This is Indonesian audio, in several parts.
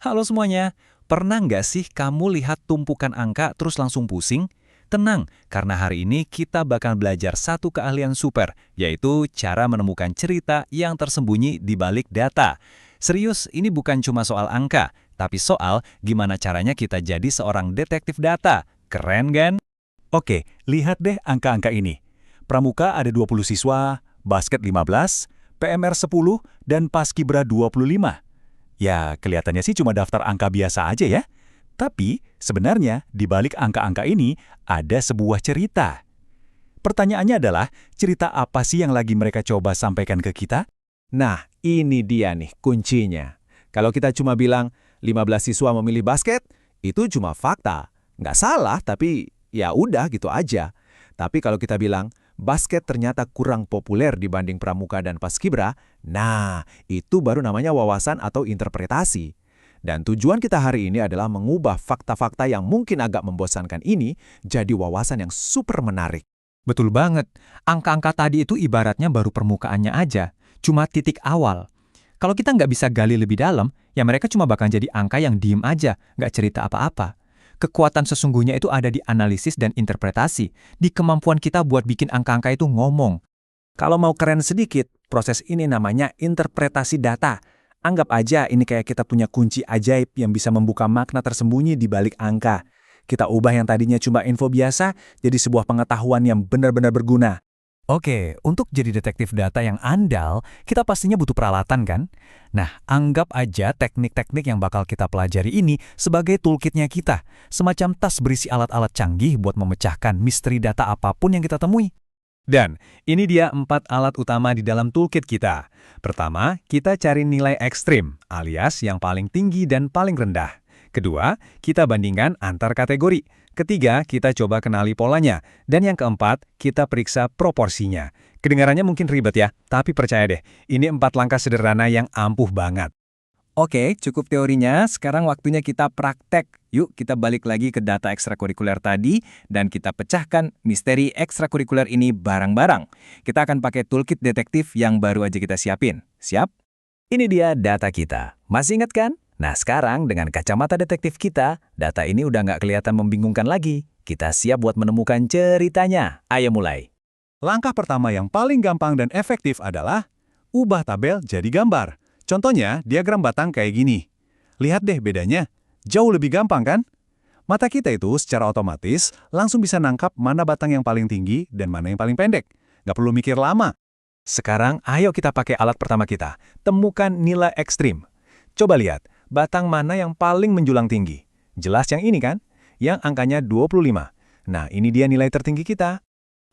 Halo semuanya, pernah nggak sih kamu lihat tumpukan angka terus langsung pusing? Tenang, karena hari ini kita bakal belajar satu keahlian super, yaitu cara menemukan cerita yang tersembunyi di balik data. Serius, ini bukan cuma soal angka, tapi soal gimana caranya kita jadi seorang detektif data. Keren kan? Oke, lihat deh angka-angka ini. Pramuka ada 20 siswa, basket 15, PMR 10, dan Paskibra 25. Ya, kelihatannya sih cuma daftar angka biasa aja ya. Tapi, sebenarnya di balik angka-angka ini ada sebuah cerita. Pertanyaannya adalah, cerita apa sih yang lagi mereka coba sampaikan ke kita? Nah, ini dia nih kuncinya. Kalau kita cuma bilang 15 siswa memilih basket, itu cuma fakta. Nggak salah, tapi ya udah gitu aja. Tapi kalau kita bilang, basket ternyata kurang populer dibanding Pramuka dan Paskibra, nah, itu baru namanya wawasan atau interpretasi. Dan tujuan kita hari ini adalah mengubah fakta-fakta yang mungkin agak membosankan ini jadi wawasan yang super menarik. Betul banget. Angka-angka tadi itu ibaratnya baru permukaannya aja, cuma titik awal. Kalau kita nggak bisa gali lebih dalam, ya mereka cuma bakal jadi angka yang diem aja, nggak cerita apa-apa. Kekuatan sesungguhnya itu ada di analisis dan interpretasi, di kemampuan kita buat bikin angka-angka itu ngomong. Kalau mau keren sedikit, proses ini namanya interpretasi data. Anggap aja ini kayak kita punya kunci ajaib yang bisa membuka makna tersembunyi di balik angka. Kita ubah yang tadinya cuma info biasa jadi sebuah pengetahuan yang benar-benar berguna. Oke, untuk jadi detektif data yang andal, kita pastinya butuh peralatan kan? Nah, anggap aja teknik-teknik yang bakal kita pelajari ini sebagai toolkitnya kita, semacam tas berisi alat-alat canggih buat memecahkan misteri data apapun yang kita temui. Dan ini dia 4 alat utama di dalam toolkit kita. Pertama, kita cari nilai ekstrim, alias yang paling tinggi dan paling rendah. Kedua, kita bandingkan antar kategori. Ketiga, kita coba kenali polanya. Dan yang keempat, kita periksa proporsinya. Kedengarannya mungkin ribet ya, tapi percaya deh, ini 4 langkah sederhana yang ampuh banget. Oke, cukup teorinya. Sekarang waktunya kita praktek. Yuk, kita balik lagi ke data ekstrakurikuler tadi dan kita pecahkan misteri ekstrakurikuler ini bareng-bareng. Kita akan pakai toolkit detektif yang baru aja kita siapin. Siap? Ini dia data kita. Masih ingat kan? Nah, sekarang dengan kacamata detektif kita, data ini udah nggak kelihatan membingungkan lagi. Kita siap buat menemukan ceritanya. Ayo mulai. Langkah pertama yang paling gampang dan efektif adalah ubah tabel jadi gambar. Contohnya, diagram batang kayak gini. Lihat deh bedanya. Jauh lebih gampang kan? Mata kita itu secara otomatis langsung bisa nangkap mana batang yang paling tinggi dan mana yang paling pendek. Nggak perlu mikir lama. Sekarang, ayo kita pakai alat pertama kita. Temukan nilai ekstrim. Coba lihat, batang mana yang paling menjulang tinggi? Jelas yang ini kan? Yang angkanya 25. Nah, ini dia nilai tertinggi kita.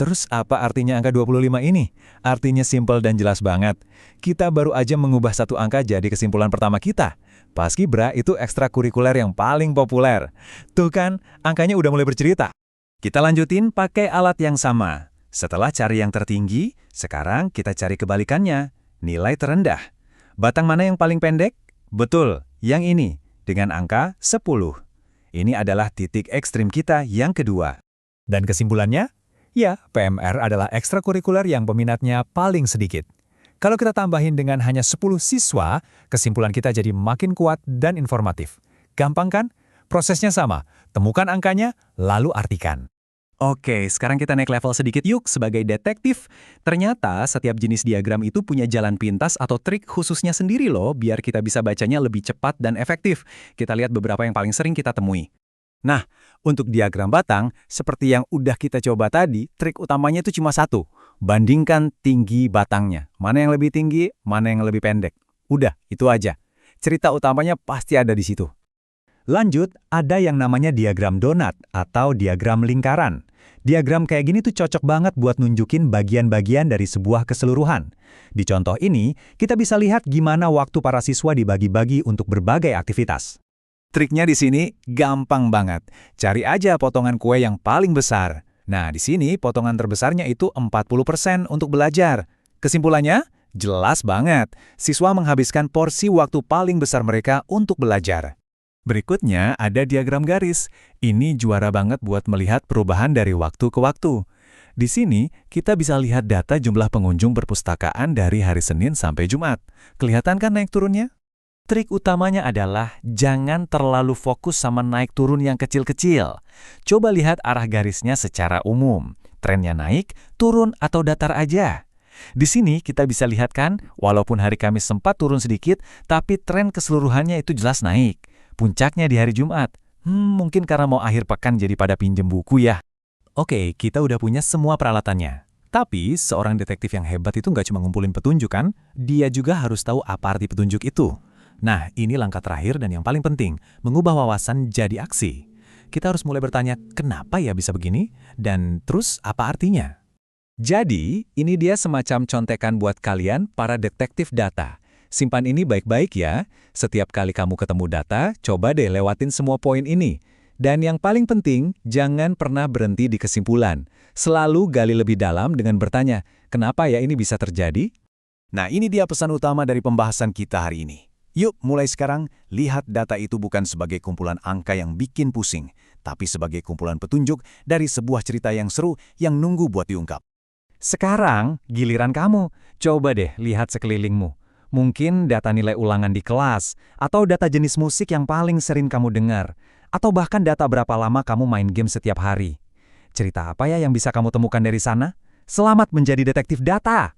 Terus apa artinya angka 25 ini? Artinya simpel dan jelas banget. Kita baru aja mengubah satu angka jadi kesimpulan pertama kita. Paskibra itu ekstrakurikuler yang paling populer. Tuh kan, angkanya udah mulai bercerita. Kita lanjutin pakai alat yang sama. Setelah cari yang tertinggi, sekarang kita cari kebalikannya, nilai terendah. Batang mana yang paling pendek? Betul, yang ini, dengan angka 10. Ini adalah titik ekstrim kita yang kedua. Dan kesimpulannya? Ya, PMR adalah ekstrakurikuler yang peminatnya paling sedikit. Kalau kita tambahin dengan hanya 10 siswa, kesimpulan kita jadi makin kuat dan informatif. Gampang kan? Prosesnya sama, temukan angkanya, lalu artikan. Oke, sekarang kita naik level sedikit yuk sebagai detektif. Ternyata setiap jenis diagram itu punya jalan pintas atau trik khususnya sendiri loh, biar kita bisa bacanya lebih cepat dan efektif. Kita lihat beberapa yang paling sering kita temui. Nah, untuk diagram batang, seperti yang udah kita coba tadi, trik utamanya itu cuma satu. Bandingkan tinggi batangnya. Mana yang lebih tinggi, mana yang lebih pendek. Udah, itu aja. Cerita utamanya pasti ada di situ. Lanjut, ada yang namanya diagram donat atau diagram lingkaran. Diagram kayak gini tuh cocok banget buat nunjukin bagian-bagian dari sebuah keseluruhan. Di contoh ini, kita bisa lihat gimana waktu para siswa dibagi-bagi untuk berbagai aktivitas. Triknya di sini gampang banget. Cari aja potongan kue yang paling besar. Nah, di sini potongan terbesarnya itu 40% untuk belajar. Kesimpulannya, jelas banget. Siswa menghabiskan porsi waktu paling besar mereka untuk belajar. Berikutnya ada diagram garis. Ini juara banget buat melihat perubahan dari waktu ke waktu. Di sini, kita bisa lihat data jumlah pengunjung perpustakaan dari hari Senin sampai Jumat. Kelihatan kan naik turunnya? Trik utamanya adalah jangan terlalu fokus sama naik turun yang kecil-kecil. Coba lihat arah garisnya secara umum. Trennya naik, turun, atau datar aja. Di sini kita bisa lihat kan, walaupun hari Kamis sempat turun sedikit, tapi tren keseluruhannya itu jelas naik. Puncaknya di hari Jumat. Mungkin karena mau akhir pekan jadi pada pinjem buku ya. Oke, kita udah punya semua peralatannya. Tapi, seorang detektif yang hebat itu nggak cuma ngumpulin petunjuk kan, dia juga harus tahu apa arti petunjuk itu. Nah, ini langkah terakhir dan yang paling penting, mengubah wawasan jadi aksi. Kita harus mulai bertanya, kenapa ya bisa begini? Dan terus, apa artinya? Jadi, ini dia semacam contekan buat kalian, para detektif data. Simpan ini baik-baik ya. Setiap kali kamu ketemu data, coba deh lewatin semua poin ini. Dan yang paling penting, jangan pernah berhenti di kesimpulan. Selalu gali lebih dalam dengan bertanya, kenapa ya ini bisa terjadi? Nah, ini dia pesan utama dari pembahasan kita hari ini. Yuk, mulai sekarang, lihat data itu bukan sebagai kumpulan angka yang bikin pusing, tapi sebagai kumpulan petunjuk dari sebuah cerita yang seru yang nunggu buat diungkap. Sekarang, giliran kamu. Coba deh lihat sekelilingmu. Mungkin data nilai ulangan di kelas, atau data jenis musik yang paling sering kamu dengar, atau bahkan data berapa lama kamu main game setiap hari. Cerita apa ya yang bisa kamu temukan dari sana? Selamat menjadi detektif data!